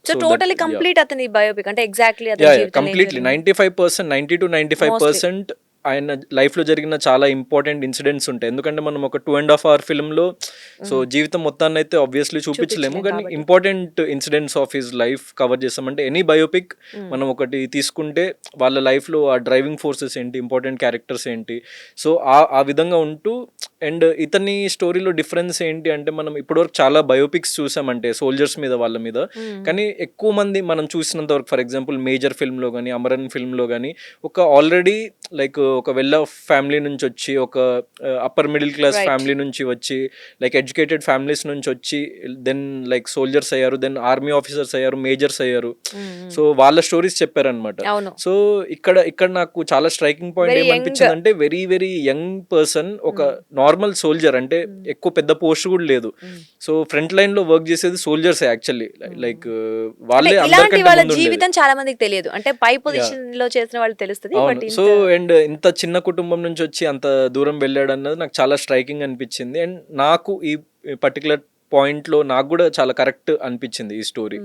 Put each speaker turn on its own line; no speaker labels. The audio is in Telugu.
సో
సో
టోటలీ కంప్లీట్ అతని బయోపిక్ అంటే ఎగ్జాక్ట్లీ అతని జీవితంలో ఏం
కంప్లీట్లీ
జరిగింది?
95% 90 to 95% ఆయన లైఫ్లో జరిగిన చాలా ఇంపార్టెంట్ ఇన్సిడెంట్స్ ఉంటాయి. ఎందుకంటే మనం ఒక 2.5 hour ఫిల్మ్లో సో జీవితం మొత్తాన్ని అయితే ఆబ్వియస్లీ చూపించలేము, కానీ
కాబట్టి.
Important incidents of his life cover చేస్తామంటే ఎనీ బయోపిక్ మనం ఒకటి తీసుకుంటే వాళ్ళ లైఫ్లో ఆ డ్రైవింగ్ ఫోర్సెస్ ఏంటి, ఇంపార్టెంట్ క్యారెక్టర్స్ ఏంటి, సో ఆ విధంగా ఉంటూ. అండ్ ఇతని స్టోరీలో డిఫరెన్స్ ఏంటి అంటే మనం ఇప్పటివరకు చాలా బయోపిక్స్ చూసామంటే సోల్జర్స్ మీద వాళ్ళ మీద, కానీ ఎక్కువ మంది మనం చూసినంత వరకు ఫర్ ఎగ్జాంపుల్ మేజర్ ఫిల్మ్లో కానీ అమరన్ ఫిల్మ్లో కానీ ఒక ఆల్రెడీ లైక్ ఒక వెల్ ఆఫ్ ఫ్యామిలీ నుంచి వచ్చి ఒక upper middle class
Right.
Family నుంచి వచ్చి లైక్ ఎడ్యుకేటెడ్ ఫ్యామిలీస్ నుంచి వచ్చి దెన్ లైక్ సోల్జర్స్ అయ్యారు, దెన్ ఆర్మీ ఆఫీసర్స్ అయ్యారు, మేజర్స్ అయ్యారు. సో వాళ్ళ స్టోరీస్ చెప్పారనమాట.
అవును.
సో ఇక్కడ నాకు చాలా స్ట్రైకింగ్ పాయింట్
Very
ఏమనిపించింది అంటే వెరీ వెరీ యంగ్ పర్సన్, ఒక నార్మల్ సోల్జర్, అంటే ఎక్కువ పెద్ద పోస్ట్ కూడా లేదు. సో ఫ్రంట్ లైన్ లో వర్క్ చేసేది సోల్జర్స్ యాక్చువల్లీ, లైక్ వాళ్ళే
ఇలాంటి
అందరికంటే
వాళ్ళ
ముందు ఉండేది.
జీవితం చాలా మందికి తెలియదు, అంటే పై పొజిషన్ లో చేసిన వాళ్ళు తెలుస్తుంది.
అవును.
బట్
సో అండ్ ఇంత చిన్న కుటుంబం నుంచి వచ్చి అంత దూరం వెళ్ళాడు అన్నది నాకు చాలా స్ట్రైకింగ్ అనిపించింది. అండ్ నాకు ఈ పర్టికులర్ పాయింట్లో నాకు కూడా చాలా కరెక్ట్ అనిపించింది ఈ స్టోరీ.